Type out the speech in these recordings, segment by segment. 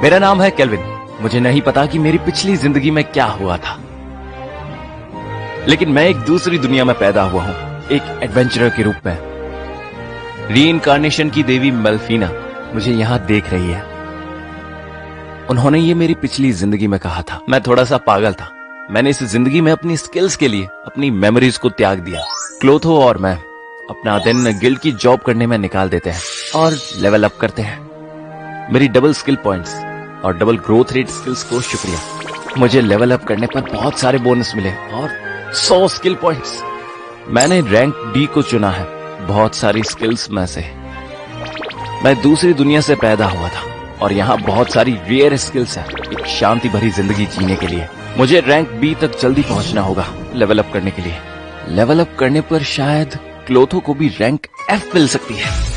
मेरा नाम है केल्विन। मुझे नहीं पता कि मेरी पिछली जिंदगी में क्या हुआ था, लेकिन मैं एक दूसरी दुनिया में पैदा हुआ हूं, एक एडवेंचरर के रूप में। रीइंकार्नेशन की देवी मेल्फीना मुझे यहां देख रही है। उन्होंने ये मेरी पिछली जिंदगी में कहा था। मैं थोड़ा सा पागल था। मैंने इस जिंदगी में अपनी स्किल्स के लिए अपनी मेमोरीज को त्याग दिया। क्लोथो और मैं अपना दिन गिल्ड की जॉब करने में निकाल देते हैं और लेवल अप करते हैं। मेरी डबल स्किल पॉइंट्स और डबल ग्रोथ रेट स्किल्स को शुक्रिया। मुझे लेवल अप करने पर बहुत सारे बोनस मिले और 100 स्किल पॉइंट्स। मैंने रैंक डी को चुना है बहुत सारी स्किल्स में से। मैं दूसरी दुनिया से पैदा हुआ था और यहाँ बहुत सारी रेयर स्किल्स हैं एक शांति भरी जिंदगी जीने के लिए। मुझे रैंक बी तक जल्दी पहुंचना होगा लेवल अप करने के लिए। लेवल अप करने पर शायद क्लोथो को भी रैंक एफ मिल सकती है।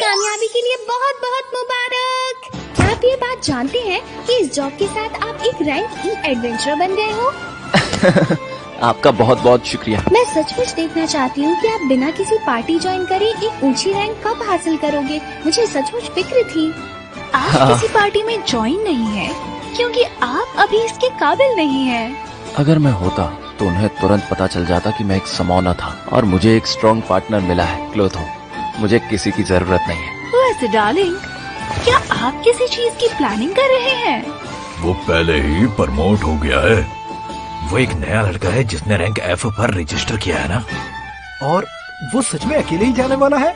कामयाबी के लिए बहुत बहुत मुबारक। क्या आप ये बात जानते हैं कि इस जॉब के साथ आप एक रैंक ई एडवेंचरर बन गए हो? आपका बहुत बहुत शुक्रिया। मैं सचमुच देखना चाहती हूँ कि आप बिना किसी पार्टी ज्वाइन करे एक ऊंची रैंक कब हासिल करोगे। मुझे सचमुच फिक्र थी। आप किसी पार्टी में ज्वाइन नहीं है क्योंकि आप अभी इसके काबिल नहीं हैं। अगर मैं होता तो उन्हें तुरंत पता चल जाता कि मैं एक समौना था और मुझे एक स्ट्रॉन्ग पार्टनर मिला है क्लोथो। मुझे किसी की जरूरत नहीं है। वैसे डार्लिंग, क्या आप किसी चीज की प्लानिंग कर रहे हैं? वो पहले ही प्रमोट हो गया है। वो एक नया लड़का है जिसने रैंक एफ पर रजिस्टर किया है ना। और वो सच में अकेले ही जाने वाला है?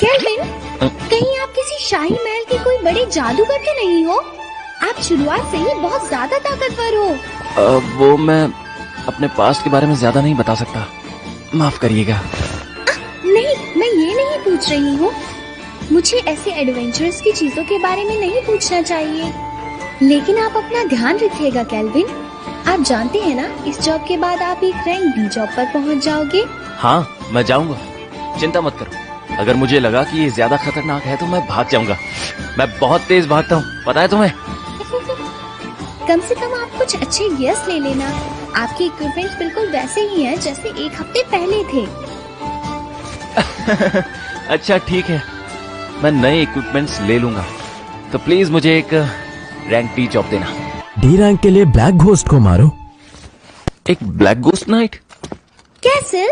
केल्विन, कहीं आप किसी शाही महल के कोई बड़े जादूगर तो नहीं हो? आप शुरुआत से ही बहुत ज्यादा ताकतवर हो। वो मैं अपने पास्ट के बारे में ज्यादा नहीं बता सकता, माफ करिएगा। नहीं, मैं ये नहीं पूछ रही हूँ। मुझे ऐसे एडवेंचरस की चीजों के बारे में नहीं पूछना चाहिए। लेकिन आप अपना ध्यान रखिएगा केल्विन। आप जानते हैं ना, इस जॉब के बाद आप एक रैंक डी जॉब पर पहुँच जाओगे। हाँ, मैं जाऊँगा, चिंता मत करो। अगर मुझे लगा कि ये ज्यादा खतरनाक है तो मैं भाग जाऊंगा। मैं बहुत तेज भागता हूँ, पता है तुम्हें। कम से कम आप कुछ अच्छे गियर्स ले लेना। आपके इक्विपमेंट्स बिल्कुल वैसे ही हैं जैसे एक हफ्ते पहले थे। अच्छा ठीक है, मैं नए इक्विपमेंट्स ले लूंगा। तो प्लीज मुझे एक रैंक डी जॉब देना। डी रैंक के लिए ब्लैक घोस्ट को मारो। एक ब्लैक घोस्ट नाइट? कैसल,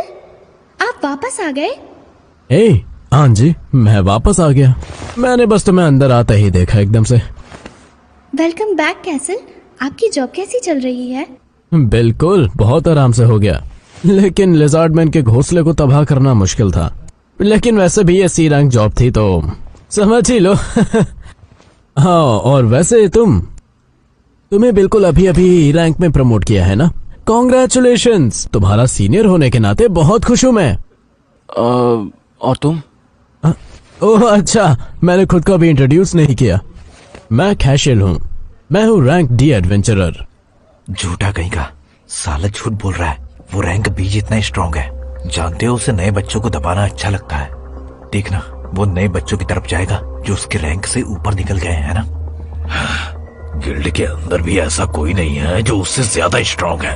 आप वापस आ गए? हाँ जी, मैं वापस आ गया। मैंने बस तुम्हें अंदर आता ही देखा एकदम से। Welcome back castle. आपकी जॉब कैसी चल रही है? बिल्कुल, बहुत आराम से हो गया। लेकिन लिजार्डमैन के घोंसले को तबाह करना मुश्किल था। लेकिन वैसे भी ये सी रैंक जॉब थी तो समझ ही लो। हाँ, और वैसे तुम्हें बिल्कुल अभी अभी रैंक में प्रमोट किया है ना। कॉन्ग्रेचुलेशंस, तुम्हारा सीनियर होने के नाते बहुत खुश हूँ मैं। और तुम? ओह अच्छा, मैंने खुद को भी इंट्रोड्यूस नहीं किया। मैं कैशल हूँ। मैं हूँ रैंक डी एडवेंचरर। झूठा कहीं का, साला झूठ बोल रहा है। वो रैंक बी जितना स्ट्रॉन्ग है। जानते हो, उसे नए बच्चों को दबाना अच्छा लगता है। देखना, वो नए बच्चों की तरफ जाएगा जो उसके रैंक से ऊपर निकल गए हैं ना। गिल्ड के अंदर भी ऐसा कोई नहीं है जो उससे ज्यादा स्ट्रांग है।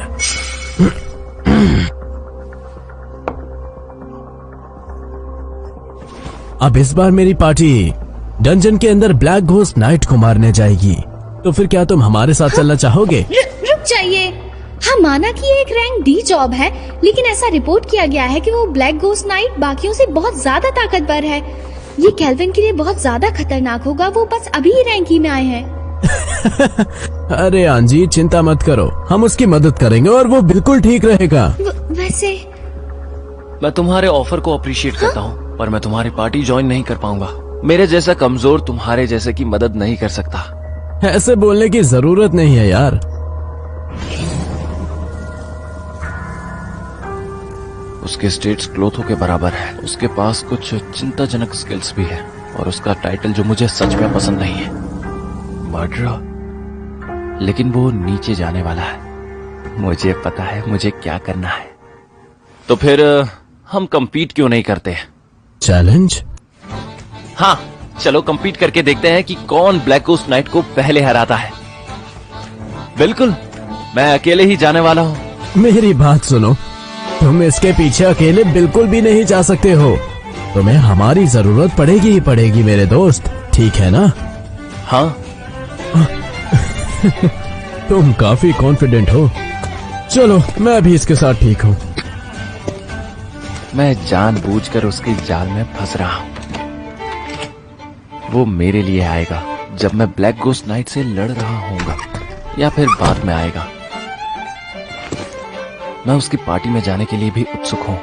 अब इस बार मेरी पार्टी डंजन के अंदर ब्लैक घोस्ट नाइट को मारने जाएगी, तो फिर क्या तुम हमारे साथ चलना चाहोगे? रुक जाइए। हाँ, माना कि ये एक रैंक डी जॉब है, लेकिन ऐसा रिपोर्ट किया गया है कि वो ब्लैक घोस्ट नाइट बाकियों से बहुत ज्यादा ताकतवर है। ये केल्विन के लिए बहुत ज्यादा खतरनाक होगा। वो बस अभी ही रैंक ही में आए हैं। अरे आंजी, चिंता मत करो, हम उसकी मदद करेंगे और वो बिल्कुल ठीक रहेगा। वैसे मैं तुम्हारे ऑफर को अप्रिशिएट करता हूँ, पर मैं तुम्हारी पार्टी ज्वाइन नहीं कर पाऊंगा। मेरे जैसा कमजोर तुम्हारे जैसे की मदद नहीं कर सकता। ऐसे बोलने की जरूरत नहीं है यार। उसके स्टेट्स क्लोथो के बराबर है। उसके पास कुछ चिंताजनक स्किल्स भी है, और उसका टाइटल जो मुझे सच में पसंद नहीं है, मर्डरर। लेकिन वो नीचे जाने वाला है। मुझे पता है मुझे क्या करना है। तो फिर हम कंपीट क्यों नहीं करते? चैलेंज? हाँ, चलो कंपीट करके देखते हैं कि कौन ब्लैक घोस्ट नाइट को पहले हराता है। बिल्कुल, मैं अकेले ही जाने वाला हूँ। मेरी बात सुनो, तुम इसके पीछे अकेले बिल्कुल भी नहीं जा सकते हो। तुम्हें हमारी जरूरत पड़ेगी ही पड़ेगी मेरे दोस्त, ठीक है ना? हाँ। तुम काफी कॉन्फिडेंट हो। चलो, मैं भी इसके साथ ठीक हूँ। मैं जानबूझकर उसके जाल में फंस रहा हूँ। वो मेरे लिए आएगा जब मैं ब्लैक घोस्ट नाइट से लड़ रहा होऊंगा, या फिर बाद में आएगा। मैं उसकी पार्टी में जाने के लिए भी उत्सुक हूँ।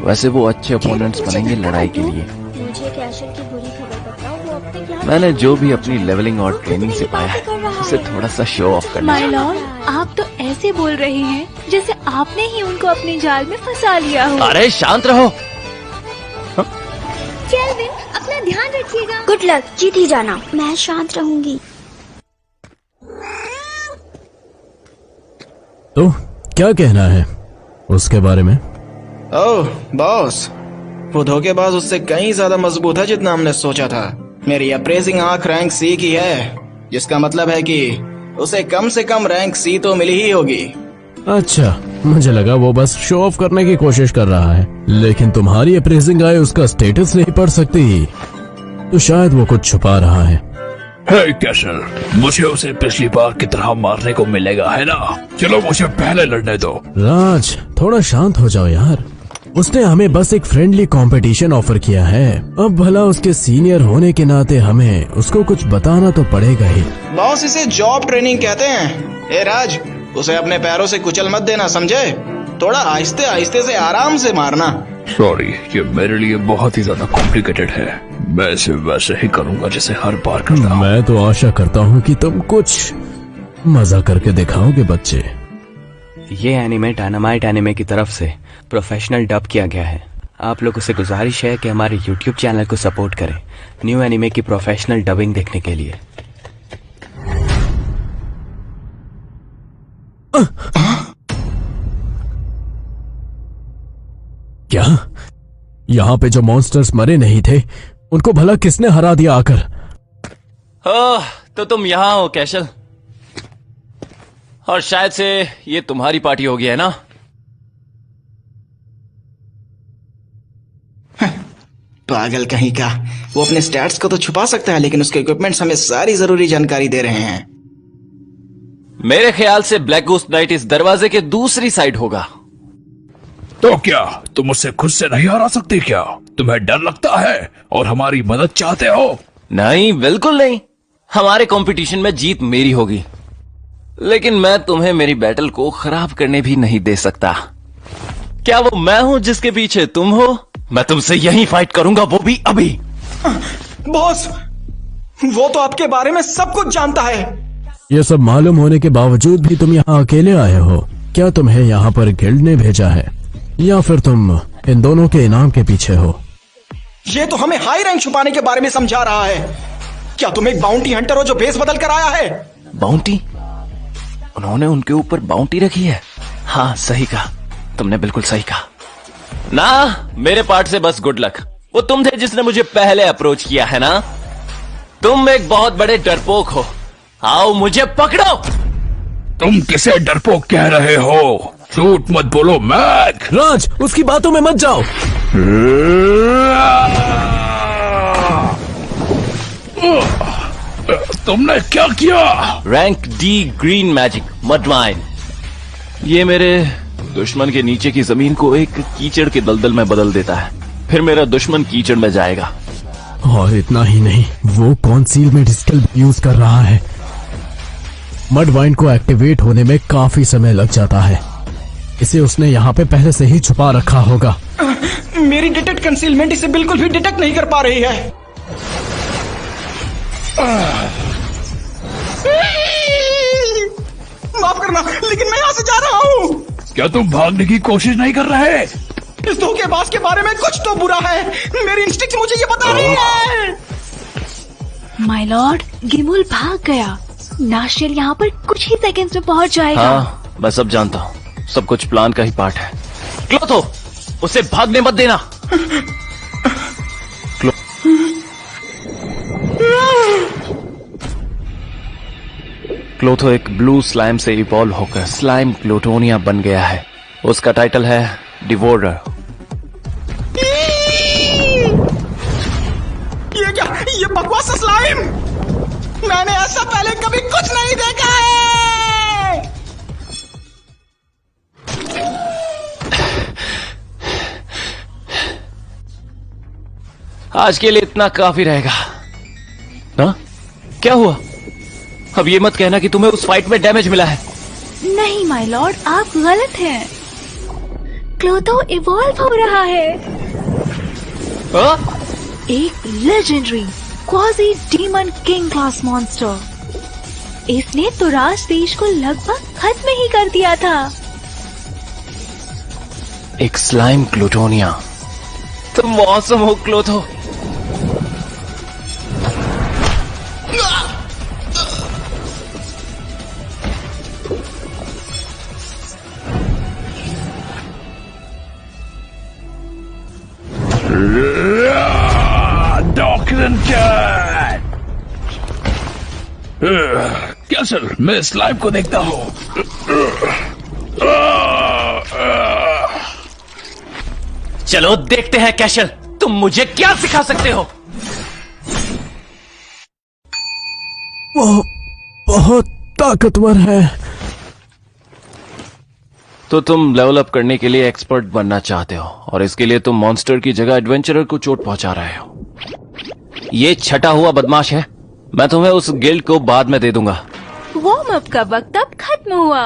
वैसे वो अच्छे ओपोनेंट्स बनेंगे लड़ाई के लिए। मुझे कैशर की बुरी खबर बताओ, वो अब तक यहाँ मैंने जो भी अपनी लेवलिंग और ट्रेनिंग से पाया है, उसे थोड़ा सा शो ऑफ करना माय है। लॉर्ड, आप तो ऐसे बोल रहे हैं जैसे आपने ही उनको अपने जाल में फंसा लिया हो। अरे शांत रहो। केल्विन, अपना ध्यान रखिएगा। गुड लक, जीत ही जाना। मैं शांत रहूंगी। तो क्या कहना है उसके बारे में? ओह बॉस, वो धोखेबाज उससे कहीं ज्यादा मजबूत है जितना हमने सोचा था। मेरी अप्रेजिंग आंख रैंक सी की है, जिसका मतलब है कि उसे कम से कम रैंक सी तो मिली ही होगी। अच्छा, मुझे लगा वो बस शो ऑफ करने की कोशिश कर रहा है, लेकिन तुम्हारी अप्रेजिंग आई उसका स्टेटस नहीं पढ़ सकती, तो शायद वो कुछ छुपा रहा है। हे कैशर, मुझे उसे पिछली बार की तरह मारने को मिलेगा, है ना? चलो मुझे पहले लड़ने दो। राज, थोड़ा शांत हो जाओ यार। उसने हमें बस एक फ्रेंडली कंपटीशन ऑफर किया है। अब भला उसके सीनियर होने के नाते हमें उसको कुछ बताना तो पड़ेगा ही। बॉस, इसे जॉब ट्रेनिंग कहते हैं। ए राज, उसे अपने पैरों से कुचल मत देना, समझे? थोड़ा आहिस्ते आहिस्ते से आराम से मारना। सॉरी, ये मेरे लिए बहुत ही ज्यादा कॉम्प्लिकेटेड है। मैं इसे वैसे ही करूंगा जैसे हर बार करता हूँ। मैं तो आशा करता हूँ कि तुम कुछ मजा करके दिखाओगे बच्चे। ये एनिमे डायनामाइट एनिमे की तरफ से प्रोफेशनल डब किया गया है। आप लोगों से गुजारिश है कि हमारे YouTube चैनल को सपोर्ट करें न्यू एनिमे की प्रोफेशनल डबिंग देखने के लिए। क्या यहाँ पे जो मॉन्स्टर्स मरे नहीं थे, उनको भला किसने हरा दिया आकर? तो तुम यहाँ हो कैशल, और शायद से ये तुम्हारी पार्टी होगी, है ना? पागल कहीं का। वो अपने स्टैट्स को तो छुपा सकता है, लेकिन उसके इक्विपमेंट्स हमें सारी जरूरी जानकारी दे रहे हैं। मेरे ख्याल से ब्लैक घोस्ट नाइट इस दरवाजे के दूसरी साइड होगा। तो क्या तुम उससे खुद से नहीं हरा सकती क्या? तुम्हें डर लगता है और हमारी मदद चाहते हो? नहीं, बिल्कुल नहीं। हमारे कंपटीशन में जीत मेरी होगी, लेकिन मैं तुम्हें मेरी बैटल को खराब करने भी नहीं दे सकता। क्या वो मैं हूं जिसके पीछे तुम हो? मैं तुमसे यही फाइट करूंगा, वो भी अभी। बॉस, वो तो आपके बारे में सब कुछ जानता है। ये सब मालूम होने के बावजूद भी तुम यहाँ अकेले आए हो। क्या तुम्हें यहाँ पर गिल्ड ने भेजा है, या फिर तुम इन दोनों के इनाम के पीछे हो? ये तो हमें हाई रैंक छुपाने के बारे में समझा रहा है। क्या तुम एक बाउंटी हंटर हो जो भेस बदल कर आया है? बाउंटी? उन्होंने उनके ऊपर बाउंटी रखी है? हाँ, सही कहा तुमने, बिल्कुल सही कहा। ना, मेरे पार्ट से बस गुड लक। वो तुम थे जिसने मुझे पहले अप्रोच किया है ना? तुम एक बहुत बड़े डरपोक हो। आओ मुझे पकड़ो। तुम किसे डरपोक कह रहे हो? झूठ मत बोलो मैक। राज, उसकी बातों में मत जाओ। तुमने क्या किया? रैंक डी ग्रीन मैजिक मडवाइन। ये मेरे दुश्मन के नीचे की जमीन को एक कीचड़ के दलदल में बदल देता है। फिर मेरा दुश्मन कीचड़ में जाएगा। और इतना ही नहीं, वो कॉन्सीलमेंट स्किल यूज कर रहा है। मडवाइन को एक्टिवेट होने में काफी समय लग जाता है। इसे उसने यहाँ पे पहले से ही छुपा रखा होगा। मेरी डिटेक्ट कंसीलमेंट इसे बिल्कुल भी डिटेक्ट नहीं कर पा रही है। माफ करना, लेकिन मैं यहाँ से जा रहा हूँ। क्या तुम भागने की कोशिश नहीं कर रहे? इस धोखेबाज के बारे में कुछ तो बुरा है। मेरी इंस्टिंक्ट मुझे ये बता रही है। माय लॉर्ड, गिमुल भाग गया। नाशियल यहाँ पर कुछ ही सेकंड्स में पहुँच जाएगा। हाँ, मैं सब जानता हूँ। सब कुछ प्लान का ही पार्ट है। क्लोथो, उसे भागने मत देना। क्लोथो एक ब्लू स्लाइम से इवॉल्व होकर स्लाइम क्लोटोनिया बन गया है। उसका टाइटल है डिवोरर। ये क्या? ये बकवास स्लाइम! मैंने ऐसा पहले कभी कुछ नहीं देखा है। आज के लिए इतना काफी रहेगा। ना? क्या हुआ? अब ये मत कहना कि तुम्हें उस फाइट में डैमेज मिला है। नहीं माय लॉर्ड, आप गलत हैं। क्लोथो इवॉल्व हो रहा है। एक legendary quasi demon king class monster. इसने तुराज देश को लगभग खत्म ही कर दिया था। एक स्लाइम क्लोटोनिया। तुम मौसम हो क्लोथो। कैसल, मैं स्लाइम को देखता हूँ। चलो देखते हैं कैशल, तुम मुझे क्या सिखा सकते हो। वो बहुत ताकतवर है। तो तुम लेवल अप करने के लिए एक्सपर्ट बनना चाहते हो और इसके लिए तुम मॉन्स्टर की जगह एडवेंचरर को चोट पहुंचा रहे हो। ये छटा हुआ बदमाश है। मैं तुम्हें उस गिल्ड को बाद में दे दूंगा। वार्म अप का वक्त अब खत्म हुआ।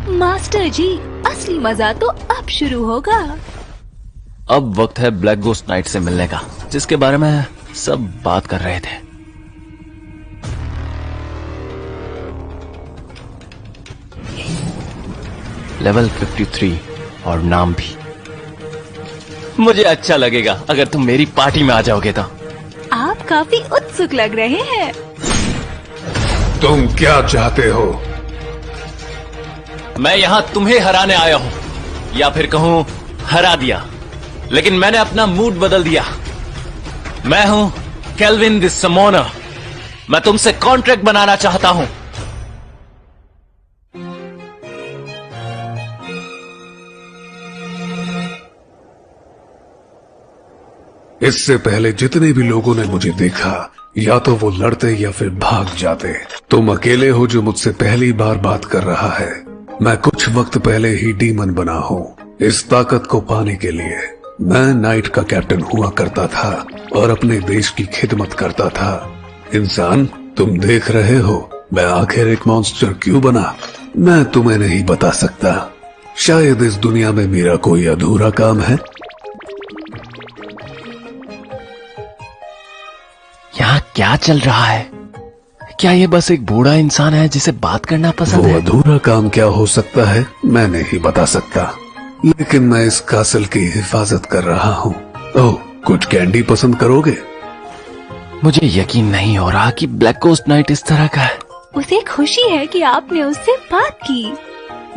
मास्टर जी, असली मजा तो अब शुरू होगा। अब वक्त है ब्लैक गोस्ट नाइट से मिलने का, जिसके बारे में सब बात कर रहे थे। लेवल 53 और नाम भी। मुझे अच्छा लगेगा अगर तुम मेरी पार्टी में आ जाओगे तो। आप काफी उत्सुक लग रहे हैं। तुम क्या चाहते हो? मैं यहां तुम्हें हराने आया हूं, या फिर कहूं हरा दिया, लेकिन मैंने अपना मूड बदल दिया। मैं हूं केल्विन द समोनर। मैं तुमसे कॉन्ट्रैक्ट बनाना चाहता हूं। इससे पहले जितने भी लोगों ने मुझे देखा, या तो वो लड़ते या फिर भाग जाते। तुम अकेले हो जो मुझसे पहली बार बात कर रहा है। मैं कुछ वक्त पहले ही डीमन बना हूँ। इस ताकत को पाने के लिए मैं नाइट का कैप्टन हुआ करता था और अपने देश की खिदमत करता था। इंसान, तुम देख रहे हो मैं आखिर एक मॉन्स्टर क्यों बना? मैं तुम्हें नहीं बता सकता। शायद इस दुनिया में मेरा कोई अधूरा काम है। यहाँ क्या चल रहा है? क्या ये बस एक बूढ़ा इंसान है जिसे बात करना पसंद वो है? अधूरा काम क्या हो सकता है मैं नहीं बता सकता, लेकिन मैं इस कासल की हिफाजत कर रहा हूँ। ओह, कुछ कैंडी पसंद करोगे? मुझे यकीन नहीं हो रहा कि ब्लैक गोस्ट नाइट इस तरह का है। उसे खुशी है कि आपने उससे बात की।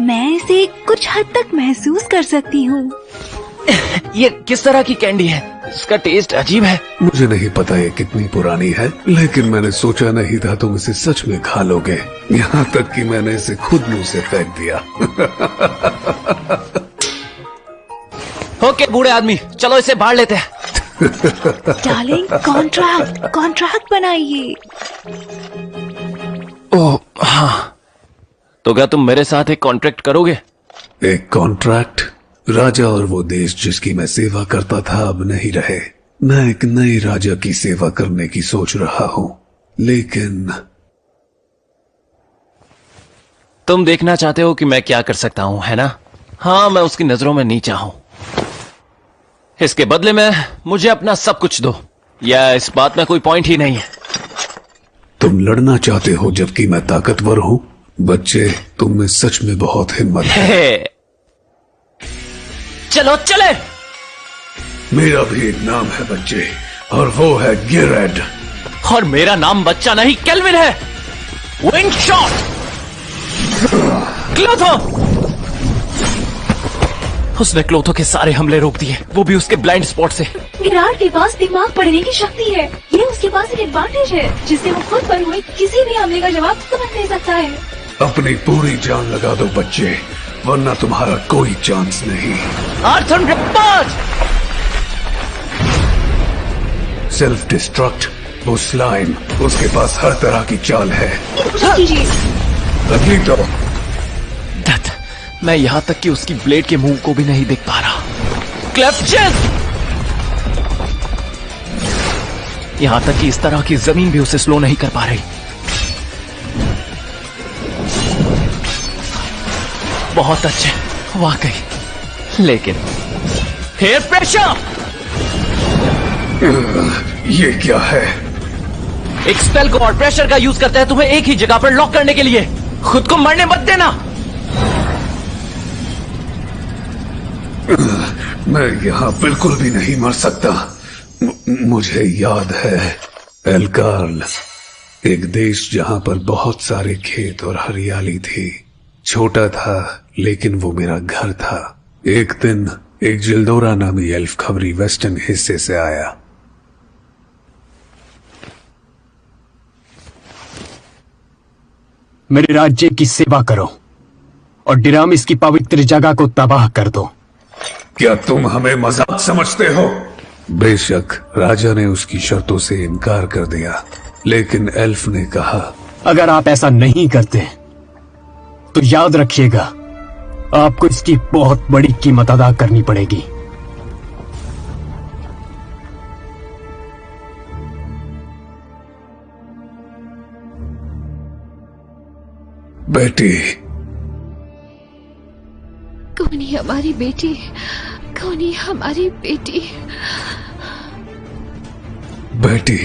मैं इसे कुछ हद तक महसूस कर सकती हूँ। ये किस तरह की कैंडी है? इसका टेस्ट अजीब है। मुझे नहीं पता ये कितनी पुरानी है, लेकिन मैंने सोचा नहीं था तुम इसे सच में खा लोगे। यहाँ तक कि मैंने इसे खुद मुंह से फेंक दिया। ओके बूढ़े आदमी, चलो इसे बाढ़ लेते हैं। डार्लिंग, कॉन्ट्रैक्ट बनाइए। ओह हाँ, तो क्या तुम मेरे साथ एक कॉन्ट्रैक्ट करोगे? एक कॉन्ट्रैक्ट? राजा और वो देश जिसकी मैं सेवा करता था अब नहीं रहे। मैं एक नए राजा की सेवा करने की सोच रहा हूँ, लेकिन तुम देखना चाहते हो कि मैं क्या कर सकता हूँ, है ना? हाँ, मैं उसकी नजरों में नीचा हूँ। इसके बदले में मुझे अपना सब कुछ दो, या इस बात में कोई पॉइंट ही नहीं है। तुम लड़ना चाहते हो जबकि मैं ताकतवर हूँ? बच्चे, तुम में सच में बहुत हिम्मत है। चलो चले। मेरा भी एक नाम है बच्चे, और वो है गिरेड। और मेरा नाम बच्चा नहीं केल्विन है। Wing shot. क्लोथो। उसने क्लोथो के सारे हमले रोक दिए, वो भी उसके ब्लाइंड स्पॉट से। विराट के पास दिमाग पढ़ने की शक्ति है। ये उसके पास एक एडवांटेज है, जिससे वो खुद पर हुए किसी भी हमले का जवाब तुरंत दे सकता है। अपनी पूरी जान लगा दो बच्चे, वरना तुम्हारा कोई चांस नहीं। आर्थन रिपोर्ट। सेल्फ डिस्ट्रक्ट, वो स्लाइम, उसके पास हर तरह की चाल है। अगली तो दत्त, मैं यहाँ तक कि उसकी ब्लेड के मुंह को भी नहीं देख पा रहा। क्लेफ्चेस! यहाँ तक कि इस तरह की जमीन भी उसे स्लो नहीं कर पा रही। बहुत अच्छे, वाकई। लेकिन हेयर प्रेशर! ये क्या है? एक स्पेल को और प्रेशर का यूज करता है तुम्हें एक ही जगह पर लॉक करने के लिए। खुद को मरने मत देना। मैं यहाँ बिल्कुल भी नहीं मर सकता। मुझे याद है एल्कार्ल, एक देश जहाँ पर बहुत सारे खेत और हरियाली थी। छोटा था, लेकिन वो मेरा घर था। एक दिन एक जिल्दोरा नामी एल्फ खबरी वेस्टर्न हिस्से से आया। मेरे राज्य की सेवा करो और डिरामिस की पवित्र जगह को तबाह कर दो। क्या तुम हमें मजाक समझते हो? बेशक राजा ने उसकी शर्तों से इनकार कर दिया, लेकिन एल्फ ने कहा, अगर आप ऐसा नहीं करते तो याद रखिएगा, आपको इसकी बहुत बड़ी कीमत अदा करनी पड़ेगी। बेटी, कौन है हमारी बेटी? कौन है हमारी बेटी? बेटी,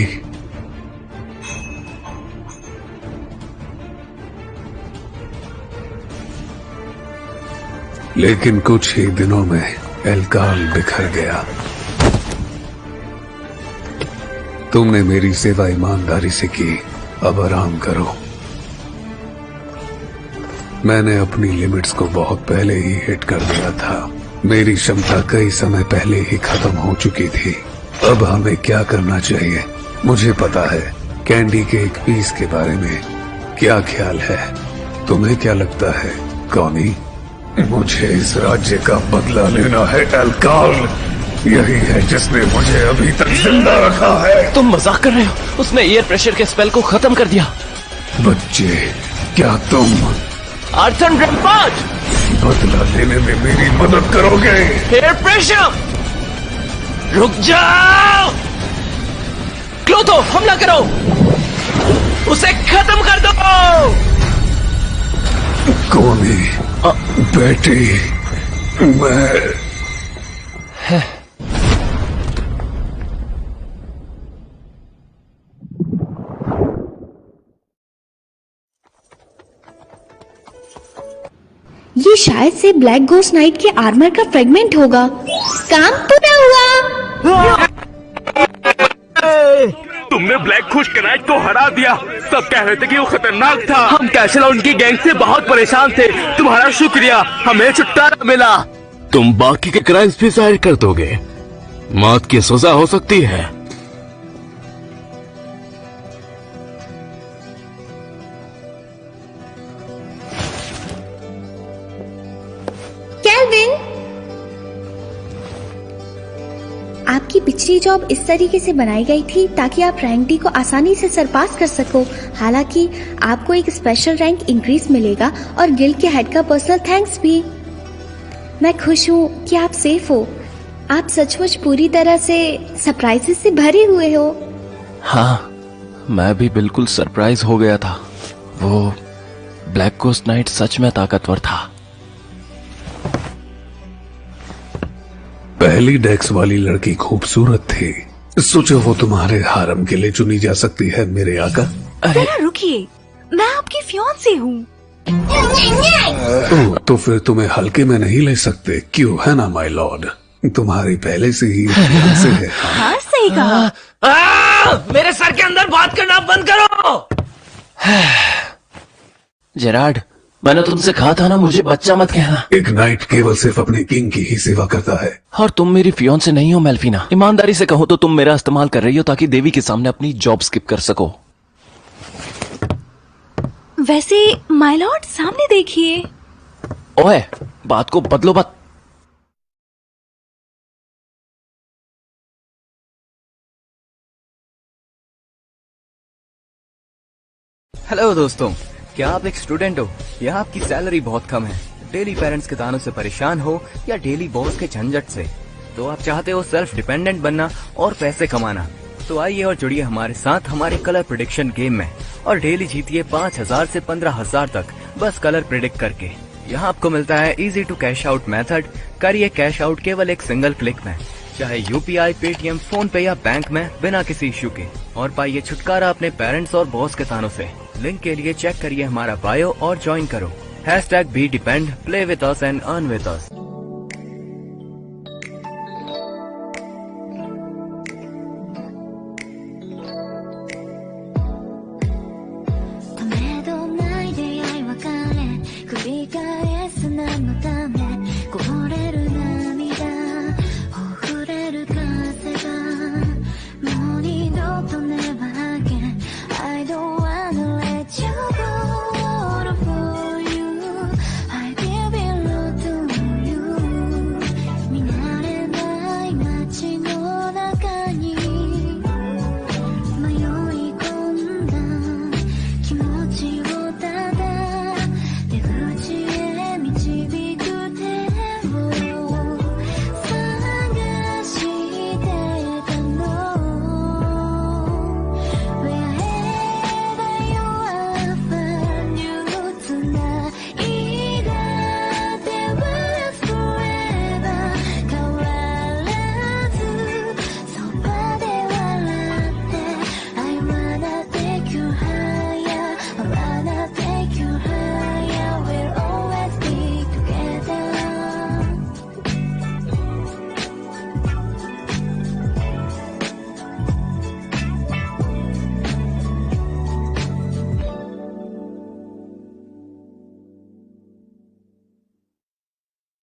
लेकिन कुछ ही दिनों में एल्कार्ल बिखर गया। तुमने मेरी सेवा ईमानदारी से की, अब आराम करो। मैंने अपनी लिमिट्स को बहुत पहले ही हिट कर दिया था। मेरी क्षमता कई समय पहले ही खत्म हो चुकी थी। अब हमें क्या करना चाहिए? मुझे पता है कैंडी के एक पीस के बारे में क्या ख्याल है। तुम्हें क्या लगता है कॉनी? मुझे इस राज्य का बदला लेना है एल्कार्ल। यही है जिसने मुझे अभी तक जिंदा रखा है। तुम मजाक कर रहे हो? उसने एयर प्रेशर के स्पेल को खत्म कर दिया। बच्चे, क्या तुम आर्थन रैम्पार्ट बदला लेने में मेरी मदद करोगे? Air pressure! रुक जाओ! क्लोथो, हमला करो! उसे खत्म कर दो! कॉनी, बेटी, मैं ये शायद से ब्लैक घोस्ट नाइट के आर्मर का फ्रेगमेंट होगा। काम पूरा हुआ। तुमने ब्लैक घोस्ट नाइट को हरा दिया। सब कह रहे थे कि वो खतरनाक था। हम कैसल और उनकी गैंग से बहुत परेशान थे। तुम्हारा शुक्रिया, हमें छुटकारा मिला। तुम बाकी के क्राइम्स भी जाहिर कर दोगे। मौत की सजा हो सकती है। केल्विन, आपकी पिछली जॉब इस तरीके से बनाई गई थी ताकि आप रैंक डी को आसानी से सरपास कर सको। हालांकि आपको एक स्पेशल रैंक इंक्रीज मिलेगा और गिल्ड के हेड का पर्सनल थैंक्स भी। मैं खुश हूँ कि आप सेफ हो। आप सचमुच पूरी तरह से सरप्राइजेस से भरे हुए हो। हाँ, मैं भी बिल्कुल सरप्राइज हो गया था। वो ब्लैक गोस्ट नाइट सच में ताकतवर था। पहली डेक्स वाली लड़की खूबसूरत थी। सोचो वो तुम्हारे हारम के लिए चुनी जा सकती है मेरे आका। जरा रुकिए, मैं आपकी फियांसे हूँ। ओह, तो फिर तुम्हें हल्के में नहीं ले सकते, क्यों है ना माय लॉर्ड? तुम्हारी पहले से ही फियांसे है। हाँ सही कहा। मेरे सर के अंदर बात करना बंद करो। जेरार्ड, मैंने तुमसे कहा था ना मुझे बच्चा मत कहना। एक नाइट केवल सिर्फ अपने किंग की ही सेवा करता है। और तुम मेरी फियांसे नहीं हो मेल्फिना। ईमानदारी से कहो तो तुम मेरा इस्तेमाल कर रही हो ताकि देवी के सामने अपनी जॉब स्किप कर सको। वैसे माय लॉर्ड सामने देखिए। ओए, बात को बदलो मत। हेलो दोस्तों, क्या आप एक स्टूडेंट हो या आपकी सैलरी बहुत कम है, डेली पेरेंट्स के तानों से परेशान हो या डेली बॉस के झंझट से, तो आप चाहते हो सेल्फ डिपेंडेंट बनना और पैसे कमाना, तो आइए और जुड़िए हमारे साथ हमारे कलर प्रेडिक्शन गेम में और डेली जीतिए 5,000 से 15,000 तक बस कलर प्रेडिक्ट करके। यहाँ आपको मिलता है easy to cash out method. करिए कैश आउट केवल एक सिंगल क्लिक में, चाहे यूपीआई, पेटीएम, फोन पे या बैंक में, बिना किसी इश्यू के, और पाइए छुटकारा अपने पेरेंट्स और बॉस के तानों से। लिंक के लिए चेक करिए हमारा बायो और ज्वाइन करो। #BeDepend, play with us and earn with us।